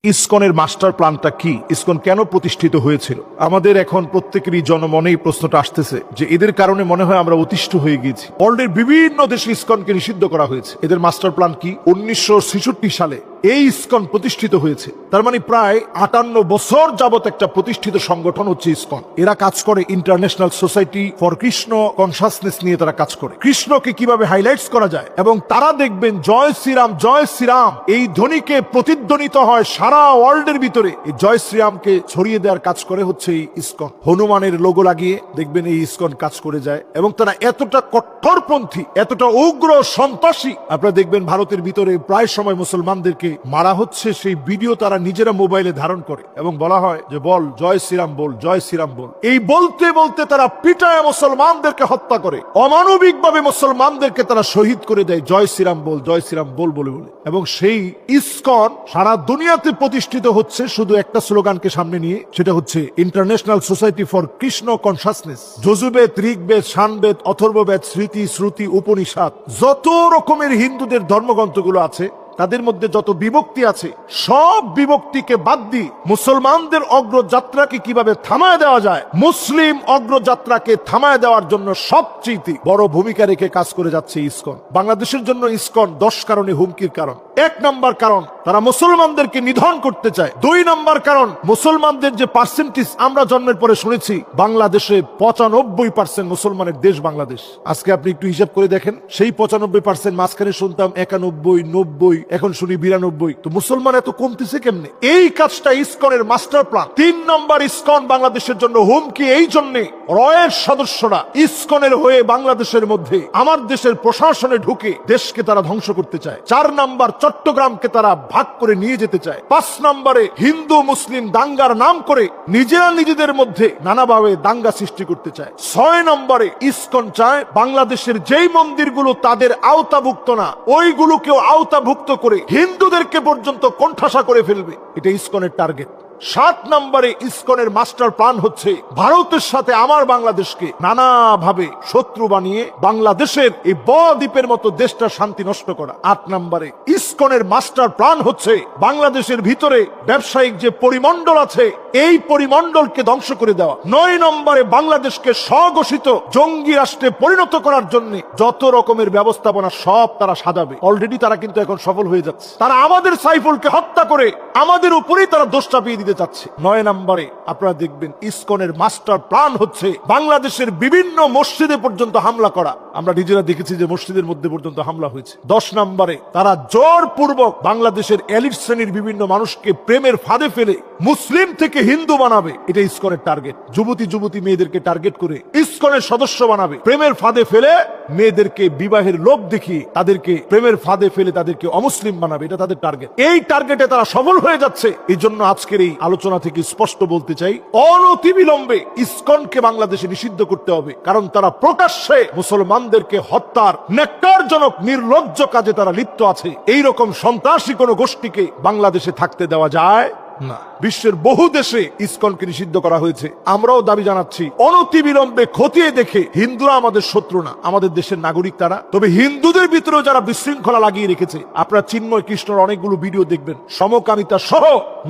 ইসকনের master প্ল্যানটা কি? ISKCON কেন প্রতিষ্ঠিত হয়েছিল? আমাদের এখন প্রত্যেকেরই জনমনেই প্রশ্নটা আসতেছে যে এদের কারণে মনে হয় আমরা অতিষ্ঠ হয়ে গিয়েছি। ওয়ার্ল্ডের বিভিন্ন দেশে ইসকনকে নিষিদ্ধ করা হয়েছে। এদের মাস্টার প্ল্যান কি? 1966 সালে এই ইসকন প্রতিষ্ঠিত হয়েছে। তার মানে প্রায় 58 বছর যাবত একটা প্রতিষ্ঠিত সংগঠন হচ্ছে ইসকন। এরা কাজ করে international society for Krishna consciousness নিয়ে তারা কাজ করে, কৃষ্ণকে কিভাবে হাইলাইটস করা যায়। এবং তারা দেখবেন জয় শ্রীরাম এই ধ্বনিকে প্রতিধ্বনিত হয় সারা ওয়ার্ল্ডের ভিতরে। এই জয় শ্রীরামকে ছড়িয়ে দেওয়ার কাজ করে হচ্ছে এই ইসকন। হনুমানের লোগো লাগিয়ে দেখবেন এই ইসকন কাজ করে যায়। এবং তারা এতটা কট্টরপন্থী, এতটা উগ্র সন্ত্রাসী, আপনারা দেখবেন ভারতের ভিতরে প্রায় সময় মুসলমানদেরকে মারা হচ্ছে, সেই ভিডিও তারা নিজেরা মোবাইলে ধারণ করে এবং বলা হয় যে বল জয় শ্রীরাম বল, জয় শ্রীরাম বল। এই বলতে বলতে তারা পিটায় মুসলমানদেরকে হত্যা করে, অমানবিক ভাবে মুসলমানদেরকে তারা শহীদ করে দেয় জয় শ্রীরাম বল, জয় শ্রীরাম বল বলে বলে। এবং সেই ইসকন সারা দুনিয়াতে প্রতিষ্ঠিত হচ্ছে শুধু একটা স্লোগানকে সামনে নিয়ে, সেটা হচ্ছে international society for Krishna consciousness. Yajurveda, Rigveda, Samaveda, Atharvaveda, স্মৃতি, শ্রুতি, উপনিষদ, যত রকমের হিন্দুদের ধর্মগ্রন্থগুলো আছে তাদের মধ্যে যত বিভক্তি আছে সব বিভক্তিকে বাদ দিয়ে মুসলমানদের অগ্রযাত্রাকে কিভাবে থামায় দেওয়া যায়, মুসলিম অগ্রযাত্রাকে থামায় দেওয়ার জন্য সবচেয়ে বড় ভূমিকা রেখে কাজ করে যাচ্ছে ইসকন। বাংলাদেশের জন্য ইসকন 10 কারণে হুমকির কারণ। 1 নম্বর কারণ, তারা মুসলমানদেরকে নিধন করতে চায়। 2 নম্বর কারণ, মুসলমানদের যে পার্সেন্টেজ আমরা জন্মের পরে শুনেছি, বাংলাদেশে 95% মুসলমানের দেশ বাংলাদেশ। আজকে আপনি একটু হিসাব করে দেখেন, সেই 95% মাঝখানে শুনতাম 91, 90, এখন শুনি 92। তো মুসলমান এত কমতেছে কেমনে? এই কাজটা ইসকনের মাস্টার প্ল্যান। 3 নম্বর, ইসকন বাংলাদেশের জন্য হুমকি এই জন্যে রয়ের সদস্যরা ইসকনের হয়ে বাংলাদেশের মধ্যে আমার দেশের প্রশাসনে ঢুকে দেশকে তারা ধ্বংস করতে চায়। 4 নম্বর, চট্টগ্রামকে তারা ভাগ করে নিয়ে যেতে চায়। 5 নম্বরে, হিন্দু মুসলিম দাঙ্গার নাম করে নিজেরা নিজেদের মধ্যে নানাভাবে দাঙ্গা সৃষ্টি করতে চায়। 6 নম্বরে, ইসকন চায় বাংলাদেশের যেই মন্দিরগুলো তাদের আওতাভুক্ত না, ওইগুলোকেও আওতাভুক্ত করে হিন্দুদেরকে পর্যন্ত কোণঠাসা করে ফেলবে। এটা ইসকনের টার্গেট। 7 নম্বরে, ইসকনের মাস্টার প্ল্যান হচ্ছে ভারতের সাথে আমার বাংলাদেশকে নানাভাবে শত্রু বানিয়ে বাংলাদেশের এই বদ্বীপের মতো দেশটা শান্তি নষ্ট করা। 8 নম্বরে, ইসকনের মাস্টার প্ল্যান হচ্ছে বাংলাদেশের ভিতরে ব্যবসায়িক যে পরিমণ্ডল আছে এই পরিমণ্ডলকে ধ্বংস করে দেওয়া। 9 নম্বরে, বাংলাদেশকে স্বঘোষিত জঙ্গি রাষ্ট্রে পরিণত করার জন্য যত রকমের ব্যবস্থাপনা সব তারা সাজাবে। অলরেডি তারা কিন্তু এখন সফল হয়ে যাচ্ছে। তারা আমাদের সাইফুলকে হত্যা করে আমাদের উপরেই তারা দোষ চাপিয়ে দিতে যাচ্ছে। 9 নম্বরে, আপনারা দেখবেন ইসকনের মাস্টার প্ল্যান হচ্ছে বাংলাদেশের বিভিন্ন মসজিদে পর্যন্ত হামলা করা। আমরা নিজেরা দেখেছি যে মসজিদের মধ্যে পর্যন্ত হামলা হয়েছে। 10 নম্বরে, তারা জোরপূর্বক বাংলাদেশের এলিট শ্রেণীর বিভিন্ন মানুষকে প্রেমের ফাঁদে ফেলে মুসলিম থেকে হিন্দু বানাবে। এটা ইসকনের টার্গেট। যুবতী মেয়েদেরকে টার্গেট করে ইসকনের সদস্য বানাবে, প্রেমের ফাঁদে ফেলে মেয়েদেরকে বিবাহের লোভ দেখিয়ে তাদেরকে প্রেমের ফাঁদে ফেলে তাদেরকে অমুসলিম বানাবে। এটা তাদের টার্গেট। এই টার্গেটে তারা সফল হয়ে যাচ্ছে। এই জন্য আজকের এই আলোচনা থেকে স্পষ্ট বলতে চাই, অনতিবিলম্বে ইসকনকে বাংলাদেশে নিষিদ্ধ করতে হবে। কারণ তারা প্রকাশ্যে মুসলমানদেরকে হত্যার ন্যাক্কারজনক নির্লজ্জ কাজে তারা লিপ্ত আছে। এই রকম সন্ত্রাসী কোন গোষ্ঠীকে বাংলাদেশে থাকতে দেওয়া যায় না। বিশ্বের বহু দেশে ইসকনকে নিষিদ্ধ করা হয়েছে। আমরাও দাবি জানাচ্ছি অনতিবিলম্বে খতিয়ে দেখে, হিন্দুরা আমাদের শত্রু না, আমাদের দেশের নাগরিক তারা। তবে হিন্দুদের ভিতরেও যারা বিশৃঙ্খলা লাগিয়ে রেখেছে, আপনারা চিন্ময় কৃষ্ণর অনেকগুলো ভিডিও দেখবেন, সমকামিতা সহ,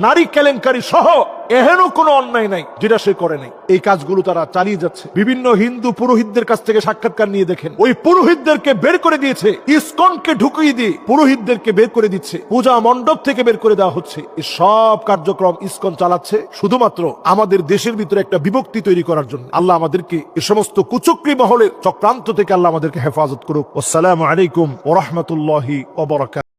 নারী কেলেঙ্কারি সহ এহেন কোনো অন্যায় নাই যেটা সে করে নাই। এই কাজগুলো তারা চালিয়ে যাচ্ছে। বিভিন্ন হিন্দু পুরোহিতদের কাছ থেকে সাক্ষাৎকার নিয়ে দেখেন, ওই পুরোহিতদেরকে বের করে দিয়েছে, ইসকনকে ঢুকিয়ে দিয়ে পুরোহিতদেরকে বের করে দিচ্ছে, পূজা মণ্ডপ থেকে বের করে দেওয়া হচ্ছে। এই সব কার্যক্রম ইসকন চালাচ্ছে শুধুমাত্র আমাদের দেশের ভিতরে একটা বিভক্তি তৈরি করার জন্য। আল্লাহ আমাদেরকে এই সমস্ত কুচক্রী মহলের চক্রান্ত থেকে আল্লাহ আমাদেরকে হেফাজত করুক। আসসালামু আলাইকুম ওয়া রাহমাতুল্লাহি ওয়া বারাকাতুহু।